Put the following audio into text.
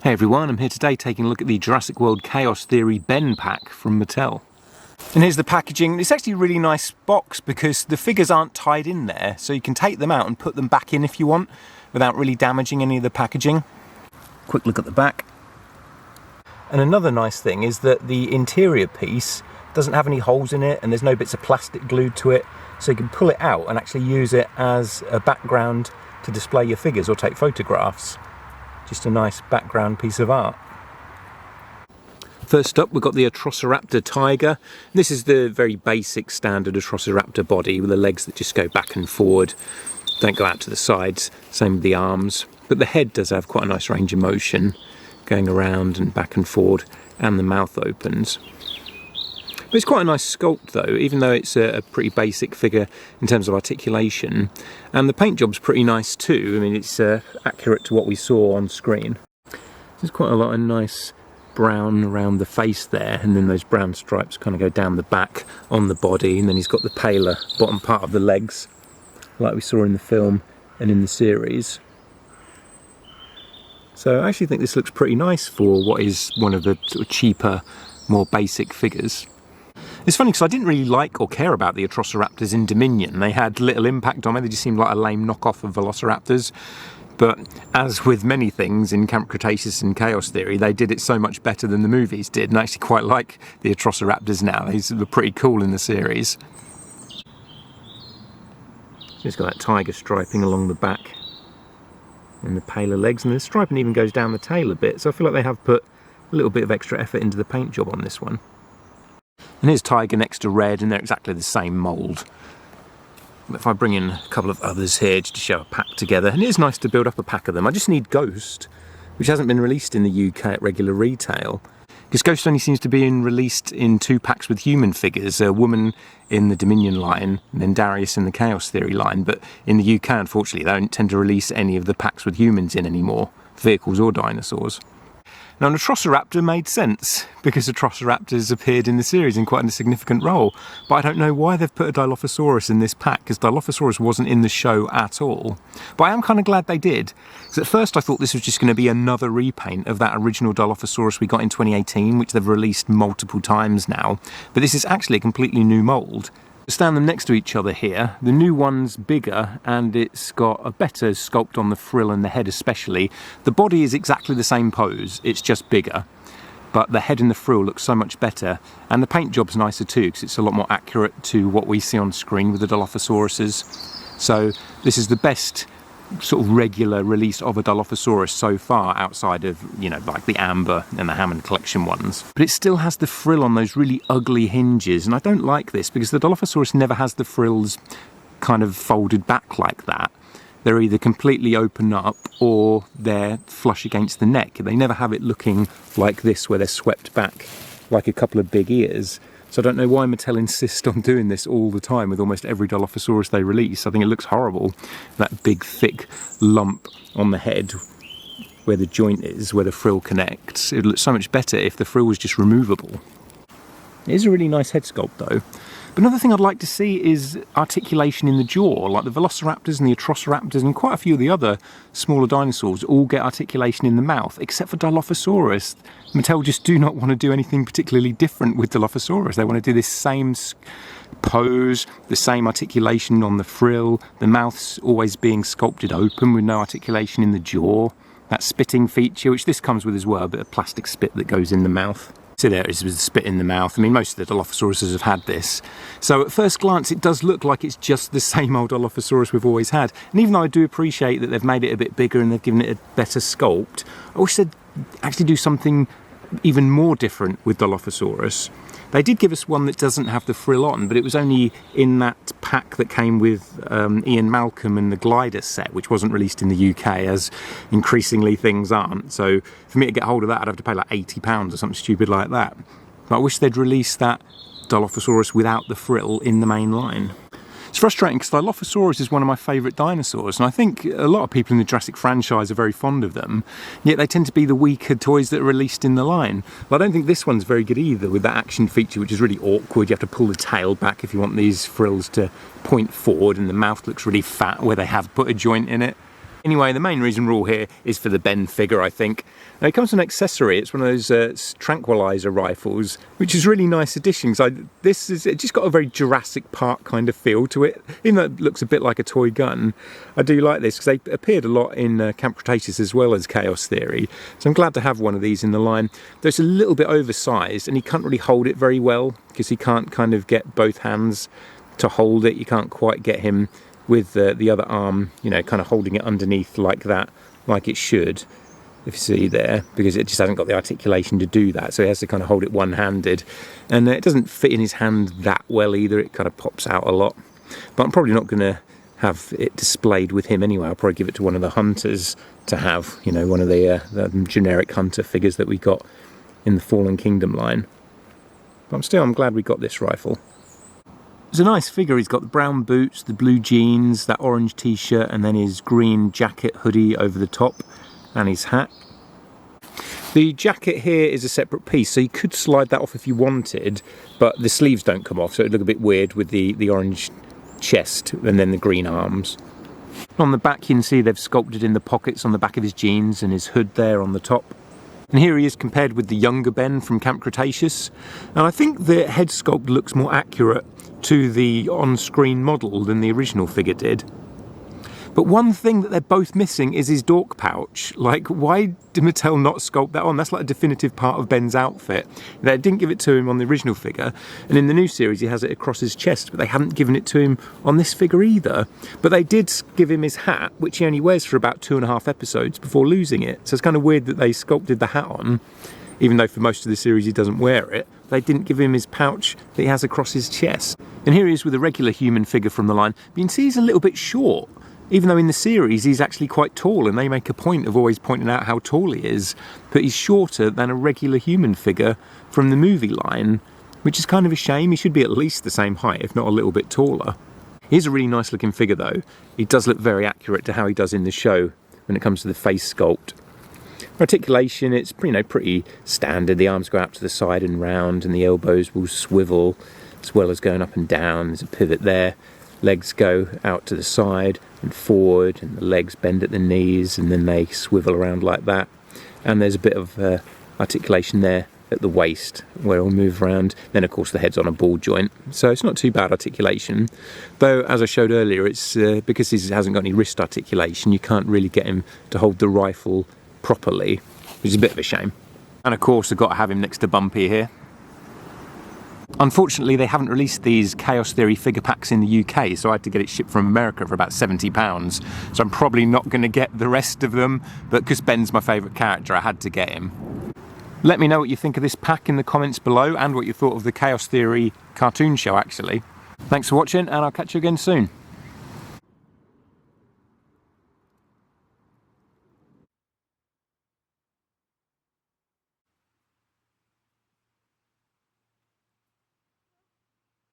Hey everyone, I'm here today taking a look at the Jurassic World Chaos Theory Ben pack from Mattel. And here's the packaging. It's actually a really nice box because the figures aren't tied in there, so you can take them out and put them back in if you want without really damaging any of the packaging. Quick look at the back. And another nice thing is that the interior piece doesn't have any holes in it and there's no bits of plastic glued to it, so you can pull it out and actually use it as a background to display your figures or take photographs. Just a nice background piece of art. First up, we've got the Atrociraptor Tiger. This is the very basic standard Atrociraptor body with the legs that just go back and forward, don't go out to the sides, same with the arms. But the head does have quite a nice range of motion, going around and back and forward, and the mouth opens. But it's quite a nice sculpt though, even though it's a pretty basic figure in terms of articulation. And the paint job's pretty nice too. I mean, it's accurate to what we saw on screen. There's quite a lot of nice brown around the face there, and then those brown stripes kind of go down the back on the body, and then he's got the paler bottom part of the legs, like we saw in the film and in the series. So I actually think this looks pretty nice for what is one of the sort of cheaper, more basic figures. It's funny because I didn't really like or care about the Atrociraptors in Dominion. They had little impact on me, they just seemed like a lame knockoff of Velociraptors. But as with many things in Camp Cretaceous and Chaos Theory, they did it so much better than the movies did, and I actually quite like the Atrociraptors now. They were pretty cool in the series. It's got that tiger striping along the back and the paler legs, and the striping even goes down the tail a bit, so I feel like they have put a little bit of extra effort into the paint job on this one. And here's Tiger next to Red, and they're exactly the same mould. If I bring in a couple of others here just to show a pack together, and it is nice to build up a pack of them. I just need Ghost, which hasn't been released in the UK at regular retail, because Ghost only seems to be released in 2 packs with human figures, a woman in the Dominion line and then Darius in the Chaos Theory line. But in the UK, unfortunately, they don't tend to release any of the packs with humans in anymore, vehicles or dinosaurs. Now, an Atrociraptor made sense, because Atrociraptors appeared in the series in quite a significant role, but I don't know why they've put a Dilophosaurus in this pack, because Dilophosaurus wasn't in the show at all. But I am kind of glad they did, because at first I thought this was just going to be another repaint of that original Dilophosaurus we got in 2018, which they've released multiple times now, but this is actually a completely new mould. Stand them next to each other here. The new one's bigger and it's got a better sculpt on the frill and the head especially. The body is exactly the same pose, it's just bigger. But the head and the frill look so much better, and the paint job's nicer too, because it's a lot more accurate to what we see on screen with the Dilophosauruses. So this is the best sort of regular release of a Dilophosaurus so far, outside of, you know, like the Amber and the Hammond collection ones. But it still has the frill on those really ugly hinges, and I don't like this because the Dilophosaurus never has the frills kind of folded back like that. They're either completely open up or they're flush against the neck. They never have it looking like this where they're swept back like a couple of big ears. So I don't know why Mattel insist on doing this all the time with almost every Dilophosaurus they release. I think it looks horrible. That big thick lump on the head where the joint is, where the frill connects. It would look so much better if the frill was just removable. It is a really nice head sculpt though. But another thing I'd like to see is articulation in the jaw, like the Velociraptors and the Atrociraptors and quite a few of the other smaller dinosaurs all get articulation in the mouth, except for Dilophosaurus. Mattel just do not want to do anything particularly different with Dilophosaurus. They want to do this same pose, the same articulation on the frill, the mouth's always being sculpted open with no articulation in the jaw. That spitting feature, which this comes with as well, a bit of plastic spit that goes in the mouth. So there it is with the spit in the mouth. I mean, most of the Dilophosauruses have had this. So at first glance, it does look like it's just the same old Dilophosaurus we've always had. And even though I do appreciate that they've made it a bit bigger and they've given it a better sculpt, I wish they'd actually do something even more different with Dilophosaurus. They did give us one that doesn't have the frill on, but it was only in that pack that came with Ian Malcolm and the Glider set, which wasn't released in the UK, as increasingly things aren't. So for me to get hold of that, I'd have to pay like £80 or something stupid like that. But I wish they'd release that Dilophosaurus without the frill in the main line. It's frustrating because Dilophosaurus is one of my favourite dinosaurs, and I think a lot of people in the Jurassic franchise are very fond of them, yet they tend to be the weaker toys that are released in the line. But I don't think this one's very good either, with that action feature, which is really awkward. You have to pull the tail back if you want these frills to point forward, and the mouth looks really fat where they have put a joint in it. Anyway, the main reason we're all here is for the Ben figure, I think. Now, it comes with an accessory. It's one of those tranquilizer rifles, which is a really nice addition. It's just got a very Jurassic Park kind of feel to it. Even though it looks a bit like a toy gun, I do like this because they appeared a lot in Camp Cretaceous as well as Chaos Theory. So I'm glad to have one of these in the line. Though it's a little bit oversized and he can't really hold it very well because he can't kind of get both hands to hold it. You can't quite get him with the other arm, you know, kind of holding it underneath like that, like it should, if you see there, because it just hasn't got the articulation to do that, so he has to kind of hold it one-handed, and it doesn't fit in his hand that well either. It kind of pops out a lot, but I'm probably not going to have it displayed with him anyway. I'll probably give it to one of the hunters to have, you know, one of the generic hunter figures that we got in the Fallen Kingdom line. But I'm glad we got this rifle. It's a nice figure. He's got the brown boots, the blue jeans, that orange t-shirt, and then his green jacket hoodie over the top, and his hat. The jacket here is a separate piece, so you could slide that off if you wanted, but the sleeves don't come off, so it'd look a bit weird with the orange chest and then the green arms. On the back you can see they've sculpted in the pockets on the back of his jeans and his hood there on the top. And here he is compared with the younger Ben from Camp Cretaceous. And I think the head sculpt looks more accurate to the on-screen model than the original figure did. But one thing that they're both missing is his dork pouch. Like, why did Mattel not sculpt that on? That's like a definitive part of Ben's outfit. They didn't give it to him on the original figure, and in the new series he has it across his chest, but they hadn't given it to him on this figure either. But they did give him his hat, which he only wears for about 2.5 episodes before losing it. So it's kind of weird that they sculpted the hat on, even though for most of the series he doesn't wear it. They didn't give him his pouch that he has across his chest. And here he is with a regular human figure from the line, but you can see he's a little bit short. Even though in the series he's actually quite tall, and they make a point of always pointing out how tall he is, but he's shorter than a regular human figure from the movie line, which is kind of a shame. He should be at least the same height, if not a little bit taller. He's a really nice looking figure though. He does look very accurate to how he does in the show when it comes to the face sculpt. Articulation, it's pretty standard. The arms go out to the side and round, and the elbows will swivel as well as going up and down. There's a pivot there. Legs go out to the side and forward, and the legs bend at the knees, and then they swivel around like that. And there's a bit of articulation there at the waist where it'll move around. Then of course the head's on a ball joint, so it's not too bad articulation. Though, as I showed earlier, it's because he hasn't got any wrist articulation, you can't really get him to hold the rifle properly, which is a bit of a shame. And of course I've got to have him next to Bumpy here. Unfortunately, they haven't released these Chaos Theory figure packs in the UK, so I had to get it shipped from America for about £70. So I'm probably not going to get the rest of them, but because Ben's my favourite character, I had to get him. Let me know what you think of this pack in the comments below, and what you thought of the Chaos Theory cartoon show, actually. Thanks for watching, and I'll catch you again soon.